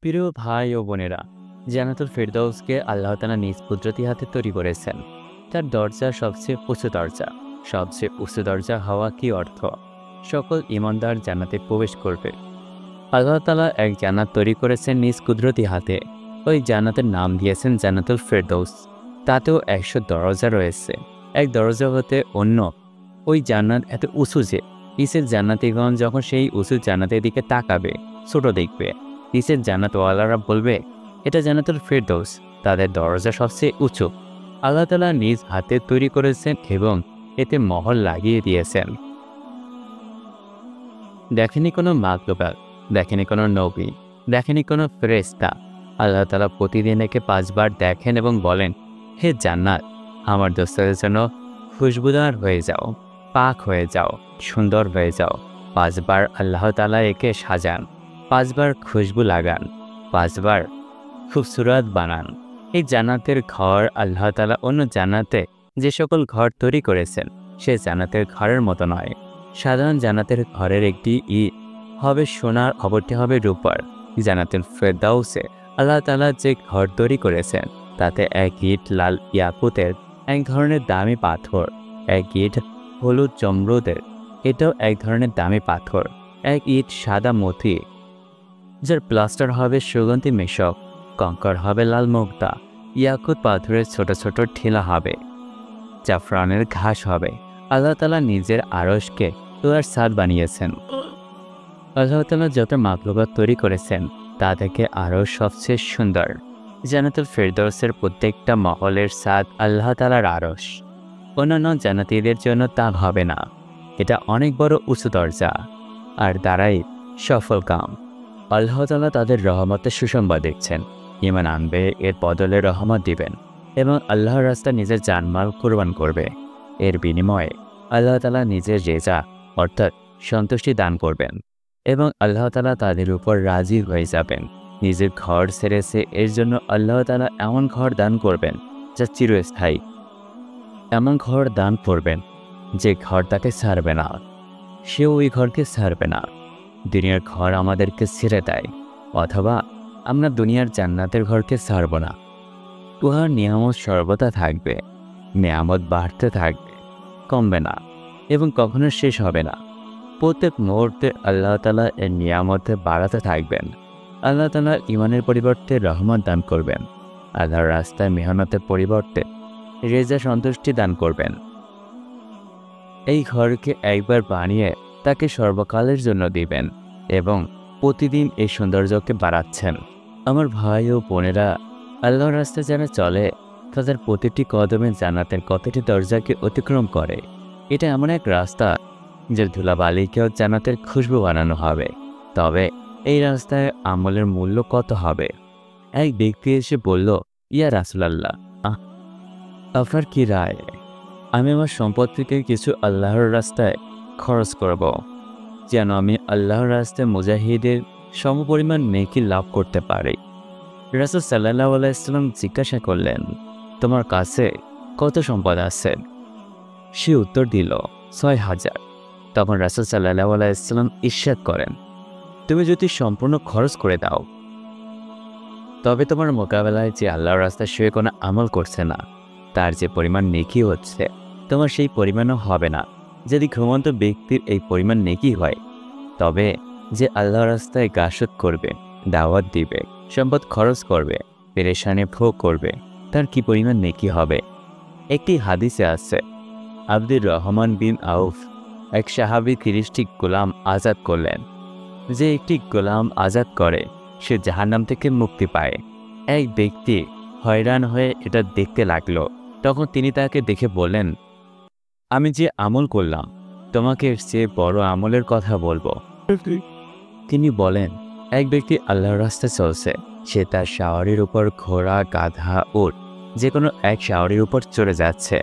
প্রিয় ভাই ও বোনেরা, জান্নাতুল ফেরদাউসকে আল্লাহ তাআলা নিজ কুদরতি হাতে তৈরি করেছেন। তার দরজা সবচেয়ে উঁচু দরজা। সবচেয়ে উঁচু দরজা হওয়া কি অর্থ? সকল ঈমানদার জান্নাতে প্রবেশ করবে। আল্লাহ তাআলা এক জান্নাত তৈরি করেছেন নিজ কুদরতি হাতে। ওই জান্নাতের নাম দিয়েছেন জান্নাতুল ফেরদাউস। তাতেও ১০০ দরজা রয়েছে। এক দরজা হতে অন্য ওই জান্নাত এত উঁচু যে নিচের জান্নাতীগণ যখন সেই উঁচু জান্নাতের দিকে তাকাবে, ছোট দেখবে। নিচের জান্নাতওয়ালারা বলবে, এটা জান্নাতুল ফেরদৌস। তাদের দরজা সবচেয়ে উঁচু। আল্লাহ তাআলা নিজ হাতে তৈরি করেছেন এবং এতে মোহর লাগিয়ে দিয়েছেন। দেখেনি কোনো মাখলুকাত, দেখেনি কোনো নবী, দেখেনি কোনো ফেরেশতা। আল্লাহ তাআলা প্রতিদিন একে ৫ বার দেখেন এবং বলেন, হে জান্নাত, আমার দোস্তদের জন্য খুশবুদার হয়ে যাও, পাক হয়ে যাও, সুন্দর হয়ে যাও। ৫ বার আল্লাহ তাআলা একে সাজান, ৫ বার খুশবু লাগান, ৫ বার খুবসুরত বানান। এই জান্নাতের ঘর আল্লাহ তাআলা অন্য জান্নাতে যে সকল ঘর তৈরি করেছেন সে জান্নাতের ঘরের মতো নয়। সাধারণ জান্নাতের ঘরের একটি ইট হবে সোনার, অপরটি হবে রূপার। জান্নাতুল ফেরদাউসে আল্লাহ তাআলা যে ঘর তৈরি করেছেন তাতে এক ইট লাল ইয়াকুতের, এক ধরনের দামি পাথর। এক ইট হলুদ জমরুদের, এটাও এক ধরনের দামি পাথর। এক ইট সাদা মতি, যার প্লাস্টার হবে সুগন্ধি মেশক। কঙ্কর হবে লাল মুক্তা। ইয়াকুত পাথরের ছোট ছোট ঠিলা হবে। জাফরানের ঘাস হবে। আল্লাহ তাআলা নিজের আরশকে তোয়ার ছাদ বানিয়েছেন। আল্লাহ তাআলা যত মাখলুকাত তৈরি করেছেন তা থেকে আরশ সবচেয়ে সুন্দর। জান্নাতুল ফেরদৌসের প্রত্যেকটা মহলের ছাদ আল্লাহ তাআলার আরশ। অন্যান্য জান্নাতীদের জন্য তা হবে না। এটা অনেক বড় উঁচু দরজা, আর দ্বারাই সফল কাম। আল্লাহ তাআলা তাদের রহমতের সুসংবাদ দিচ্ছেন। ঈমান আনবে, এর বদলে রহমত দিবেন এবং আল্লাহর রাস্তায় নিজের জানমাল কুরবান করবে। এর বিনিময়ে আল্লাহ তাআলা নিজের রেজা অর্থাৎ সন্তুষ্টি দান করবেন এবং আল্লাহ তাআলা তাদের উপর রাজি হয়ে যাবেন। নিজের ঘর ছেড়েছে, এর জন্য আল্লাহ তাআলা এমন ঘর দান করবেন যা চিরস্থায়ী। এমন ঘর দান করবেন যে ঘর তাকে ছাড়বে না, সেও ওই ঘরকে ছাড়বে না। দুনিয়ার ঘর আমাদেরকে ছেড়ে দেয়, অথবা আমরা দুনিয়ার জান্নাতের ঘরকে ছাড়ব না। উহার নিয়ামত সর্বদা থাকবে। নিয়ামত বাড়তে থাকবে, কমবে না এবং কখনো শেষ হবে না। প্রত্যেক মুহূর্তে আল্লাহ তাআলা এর নিয়ামতে বাড়াতে থাকবেন। আল্লাহ তাআলা ঈমানের পরিবর্তে রহমত দান করবেন। আল্লাহর রাস্তায় মেহনতের পরিবর্তে রেজা সন্তুষ্টি দান করবেন। এই ঘরকে একবার বানিয়ে তাকে সর্বকালের জন্য দিবেন এবং প্রতিদিন এই সৌন্দর্যকে বাড়াচ্ছেন। আমার ভাই ও বোনেরা, আল্লাহর রাস্তায় যারা চলে তাদের প্রতিটি কদমে জান্নাতের কতটি দরজাকে অতিক্রম করে। এটা এমন এক রাস্তা যে ধুলাবালিকেও জান্নাতের খুশবু বানানো হবে। তবে এই রাস্তায় আমলের মূল্য কত হবে? এক ব্যক্তি এসে বলল, ইয়া রাসূলুল্লাহ, আপনার কি রায়? আমি আমার সম্পদ থেকে কিছু আল্লাহর রাস্তায় খরচ করব, যেন আমি আল্লাহর রাস্তায় মুজাহিদের সমপরিমাণ নেকি লাভ করতে পারি। রাসূল সাল্লাল্লাহু আলাইহি ওয়াসাল্লাম জিজ্ঞাসা করলেন, তোমার কাছে কত সম্পদ আছে? সে উত্তর দিল, ৬,০০০। তখন রাসূল সাল্লাল্লাহু আলাইহি ওয়াসাল্লাম ইরশাদ করেন, তুমি যদি সম্পূর্ণ খরচ করে দাও, তবে তোমার মোকাবেলায় যে আল্লাহর রাস্তায় শুয়ে কোনো আমল করছে না তার যে পরিমাণ নেকি হচ্ছে তোমার সেই পরিমাণও হবে না। যদি ঘুমন্ত ব্যক্তির এই পরিমাণ নেকি হয়, তবে যে আল্লাহর রাস্তায় গাসত করবে, দাওয়াত দিবে, সম্পদ খরচ করবে, পেরেশানি ভোগ করবে, তার কি পরিমাণ নেকি হবে। একটি হাদিসে আছে, আব্দুর রহমান বিন আউফ এক সাহাবী ৩০টি গোলাম আজাদ করলেন। যে একটি গোলাম আজাদ করে সে জাহান্নাম থেকে মুক্তি পায়। এক ব্যক্তি হয়রান হয়ে এটা দেখতে লাগলো। তখন তিনি তাকে দেখে বললেন, আমি যে আমল করলাম তোমাকে এর চেয়ে বড় আমলের কথা বলবো। তিনি বলেন, এক ব্যক্তি আল্লাহর রাস্তায় চলছে। সে তার শাওয়ারের উপর ঘোড়া, গাধা, উট যে কোনো এক শাওয়ারের উপর চড়ে যাচ্ছে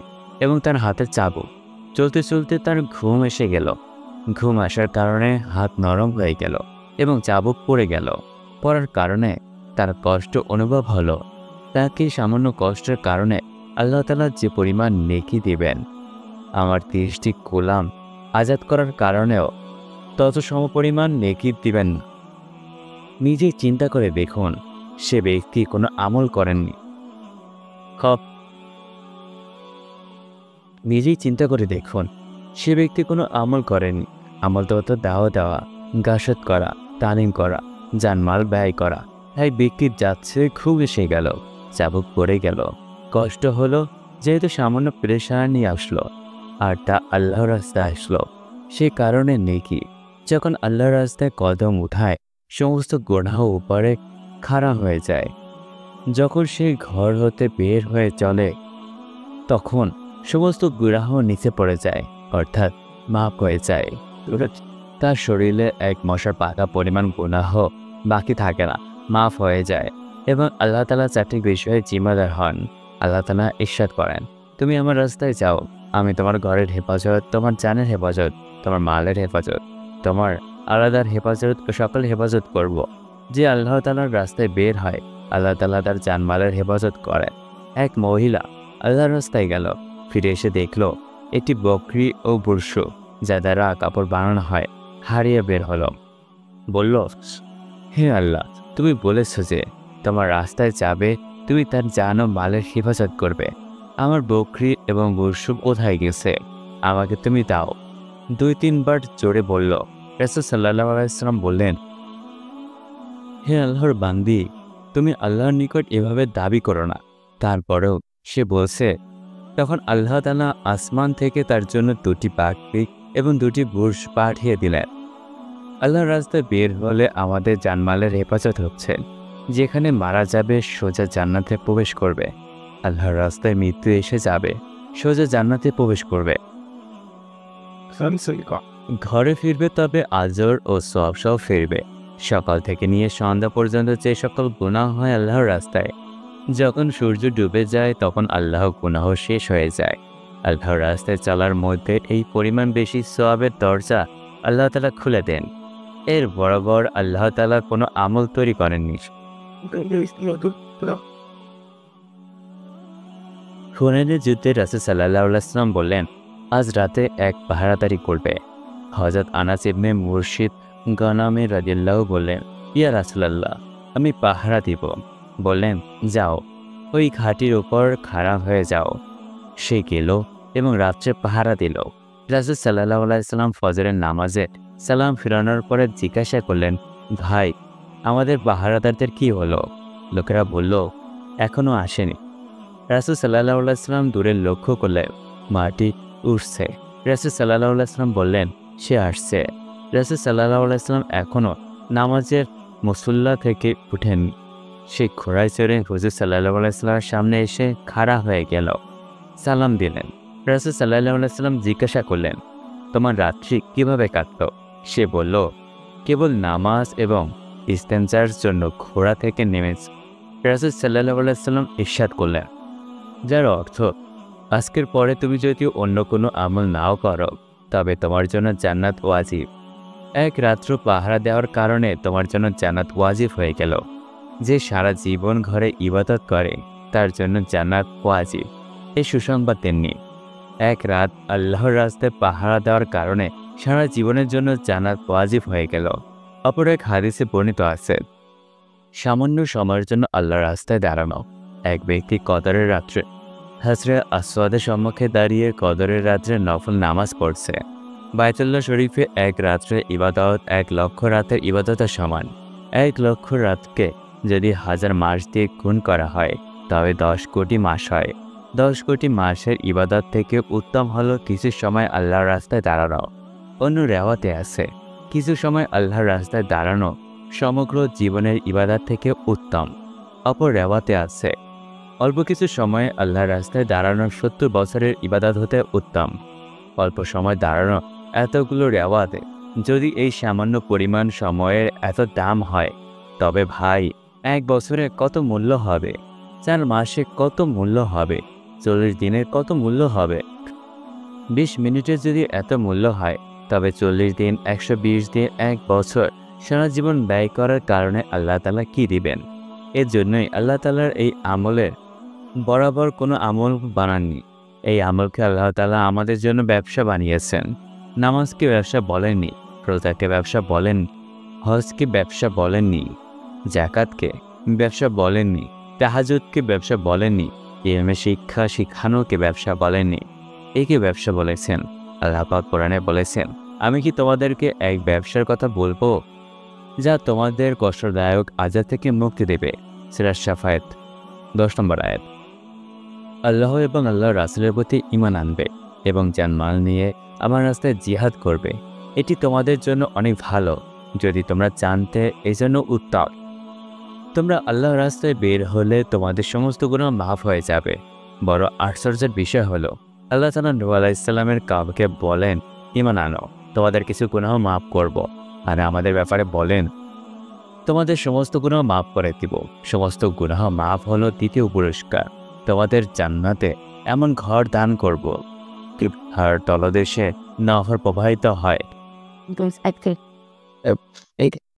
এবং তার হাতে চাবুক। চলতে চলতে তার ঘুম এসে গেল। ঘুম আসার কারণে হাত নরম হয়ে গেল এবং চাবুক পড়ে গেল। পড়ার কারণে তার কষ্ট অনুভব হলো। তাকে সামান্য কষ্টের কারণে আল্লাহ তাআলা যে পরিমাণ নেকি দিবেন, আমার ৩০টি গোলাম আজাদ করার কারণেও তত সমপরিমাণ নেকি দিবেন না। নিজেই চিন্তা করে দেখুন, সে ব্যক্তি কোনো আমল করেননি। নিজেই চিন্তা করে দেখুন, সে ব্যক্তি কোনো আমল করেনি। আমল তো দেওয়া, গাসত করা, তালিম করা, জানমাল ব্যয় করা। এক ব্যক্তির যাচ্ছে খুব এসে গেল, চাবুক পড়ে গেল, কষ্ট হলো, যেহেতু সামান্য পেরেশানি আসলো, আর তা আল্লাহর রাস্তায় আসলো, সে কারণে নেকি যখন আল্লাহর রাস্তায় কদম উঠায় সমস্ত গুনাহ উপরে খাড়া হয়ে যায়। যখন সে ঘর হতে বের হয়ে চলে তখন সমস্ত গুনাহ নিচে পড়ে যায়, অর্থাৎ মাফ হয়ে যায়। তার শরীরে এক মশার পাতা পরিমাণ গুনাহ বাকি থাকে না, মাফ হয়ে যায়। এবং আল্লাহ তাআলা চারটি বিষয়ে জিম্মাদার হন। আল্লাহ তাআলা ইরশাদ করেন, তুমি আমার রাস্তায় যাও, আমি তোমার ঘরের হেফাজত, তোমার জানের হেফাজত, তোমার মালের হেফাজত, তোমার আলাদার হেফাজত ও সকল হেফাজত করব। যে আল্লাহ তাআলার রাস্তায় বের হয়, আল্লাহ তাআলা তার জানমালের হেফাজত করেন। এক মহিলা আল্লাহর রাস্তায় গেল, ফিরে এসে দেখল একটি বকরি ও বুরশু যা দ্বারা কাপড় বানানো হয় হারিয়ে বের হলো। বলল, হে আল্লাহ, তুমি বলেছ যে তোমার রাস্তায় যাবে, তুমি তার জান ও মালের হেফাজত করবে। আমার বকরি এবং বুরশু কোথায় গেছে? আমাকে তুমি দাও। 2-3 বার জোরে বলল। রাসূল সাল্লাল্লাহু আলাইহি ওয়াসাল্লাম বললেন, হে আল্লাহর বান্দি, তুমি আল্লাহর নিকট এভাবে দাবি করো না। তারপরেও সে বলছে। তখন আল্লাহ তাআলা আসমান থেকে তার জন্য 2টি পাখি এবং 2টি বুর্শ পাঠিয়ে দিলেন। আল্লাহর রাস্তায় বের হলে আমাদের জানমালের হেফাজত হচ্ছে। যেখানে মারা যাবে সোজা জান্নাতে প্রবেশ করবে। আল্লাহর রাস্তায় মৃত্যু এসে যাবে, সোজা জান্নাতে প্রবেশ করবে। ঘরে ফিরবে, তবে আজর ও সওয়াব ফিরবে। সকাল থেকে নিয়ে সন্ধ্যা পর্যন্ত যে সকল গুনাহ হয় আল্লাহর রাস্তায়, যখন সূর্য ডুবে যায় তখন আল্লাহ গুনাহ শেষ হয়ে যায়। আল্লাহর রাস্তায় চলার মধ্যে এই পরিমাণ বেশি সওয়াবের দরজা আল্লাহ তাআলা খুলে দেন। এর বরাবর আল্লাহ তাআলা কোনো আমল তৈরি করেননি। হুনাইনের যুদ্ধে রাসূল সাল্লাল্লাহু আলাইহি ওয়াসাল্লাম বললেন, আজ রাতে এক পাহারাদারি করবে। হযরত আনাস ইবনে মুরশিদ গনামে রাদিয়াল্লাহু বললেন, ইয়া রাসূলুল্লাহ, আমি পাহারা দিব। বললেন, যাও, ওই ঘাটির উপর খাড়া হয়ে যাও। সে গেল এবং রাত্রে পাহারা দিল। রাসূল সাল্লাল্লাহু আলাইহি ওয়াসাল্লাম ফজরের নামাজে সালাম ফিরানোর পরে জিজ্ঞাসা করলেন, ভাই, আমাদের পাহারাদারদের কি হলো? লোকেরা বলল, এখনো আসেনি। রাসূল সাল্লাল্লাহু আলাইহি ওয়াসাল্লাম দূরে লক্ষ্য করলে মাটি উঠছে। রাসূল সাল্লাল্লাহু আলাইহি ওয়াসাল্লাম বললেন, সে আসছে। রাসূল সাল্লাল্লাহু আলাইহি ওয়াসাল্লাম এখনও নামাজের মুসল্লা থেকে উঠেননি। সে ঘোড়ায় চড়ে হুজুর সাল্লাল্লাহু আলাইহি ওয়াসাল্লামের সামনে এসে খাড়া হয়ে গেল, সালাম দিলেন। রাসূল সাল্লাল্লাহু আলাইহি ওয়াসাল্লাম জিজ্ঞাসা করলেন, তোমার রাত্রি কিভাবে কাটল? সে বলল, কেবল নামাজ এবং ইস্তেনজার জন্য ঘোড়া থেকে নেমেছে। রাসূল সাল্লাল্লাহু আলাইহি ওয়াসাল্লাম ইরশাদ করলেন, যার অর্থ, আজকের পরে তুমি যদি অন্য কোনো আমল নাও করো তবে তোমার জন্য জান্নাত ওয়াজিব। এক রাত্র পাহারা দেওয়ার কারণে তোমার জন্য জান্নাত ওয়াজিব হয়ে গেল। যে সারা জীবন ঘরে ইবাদত করে তার জন্য জান্নাত ওয়াজিব। এই সুসংবাদ তেমনি এক রাত আল্লাহর রাস্তায় পাহারা দেওয়ার কারণে সারা জীবনের জন্য জান্নাত ওয়াজিব হয়ে গেল। অপর এক হাদিসে বর্ণিত আছে, সামান্য সময়ের জন্য আল্লাহর রাস্তায় দাঁড়ানো এক ব্যক্তি কদরের রাত্রে হাজরে আসওয়াদের সম্মুখে দাঁড়িয়ে কদরের রাত্রে নফল নামাজ পড়ছে। বায়তুল্লাহ শরীফে এক রাত্রে ইবাদত 1 লক্ষ রাতের ইবাদতের সমান। 1 লক্ষ রাতকে যদি 1000 মাস দিয়ে গুণ করা হয় তবে 10 কোটি মাস হয়। 10 কোটি মাসের ইবাদত থেকে উত্তম হলো কিছু সময় আল্লাহর রাস্তায় দাঁড়ানো। অন্য রেওয়াতে আছে, কিছু সময় আল্লাহর রাস্তায় দাঁড়ানো সমগ্র জীবনের ইবাদত থেকে উত্তম। অপর রেওয়াতে আছে, অল্প কিছু সময় আল্লাহর রাস্তায় দাঁড়ানো 70 বছরের ইবাদত হতে উত্তম। অল্প সময় দাঁড়ানো এতগুলো রেওয়াতে যদি এই সামান্য পরিমাণ সময়ের এত দাম হয়, তবে ভাই 1 বছরে কত মূল্য হবে? 4 মাসে কত মূল্য হবে? 40 দিনের কত মূল্য হবে? 20 মিনিটের যদি এত মূল্য হয়, তবে 40 দিন, 120 দিন, 1 বছর সারা জীবন ব্যয় করার কারণে আল্লাহ তাআলা কি দিবেন? এর জন্যই আল্লাহ তাআলার এই আমলের বরাবর কোনো আমল বানাননি। এই আমলকে আল্লাহ তাআলা আমাদের জন্য ব্যবসা বানিয়েছেন। নামাজকে ব্যবসা বলেননি, রোজাকে ব্যবসা বলেননি, হজকে ব্যবসা বলেননি, জাকাতকে ব্যবসা বলেননি, তাহাজ্জুদকে ব্যবসা বলেননি, ইলমে শিক্ষা শিখানোকে ব্যবসা বলেননি, একে ব্যবসা বলেছেন। আল্লাহ পাক কোরআনে বলেছেন, আমি কি তোমাদেরকে এক ব্যবসার কথা বলবো যা তোমাদের কষ্টদায়ক আযাব থেকে মুক্তি দেবে? সূরা শাফায়াত 10 নম্বর আয়াত। আল্লাহ এবং আল্লাহর রাসূলের প্রতি ঈমান আনবে এবং জানমাল নিয়ে আমার রাস্তায় জিহাদ করবে, এটি তোমাদের জন্য অনেক ভালো যদি তোমরা জানতে, এজন্য উত্তম। তোমরা আল্লাহর রাস্তায় বের হলে তোমাদের সমস্ত গুনাহ মাফ হয়ে যাবে। বড় আশ্চর্যের বিষয় হলো আল্লাহ তাআলা নূহ আলাইহিস সালামের কওমকে বলেন, ঈমান আনো, তোমাদের কিছু গুনাহ মাফ করব। আর আমাদের ব্যাপারে বলেন, তোমাদের সমস্ত গুনাহ মাফ করে দিব। সমস্ত গুনাহ মাফ হলো দ্বিতীয় পুরস্কার, তোমাদের জান্নাতে এমন ঘর দান করব যার তলদেশে নহর প্রবাহিত হয়।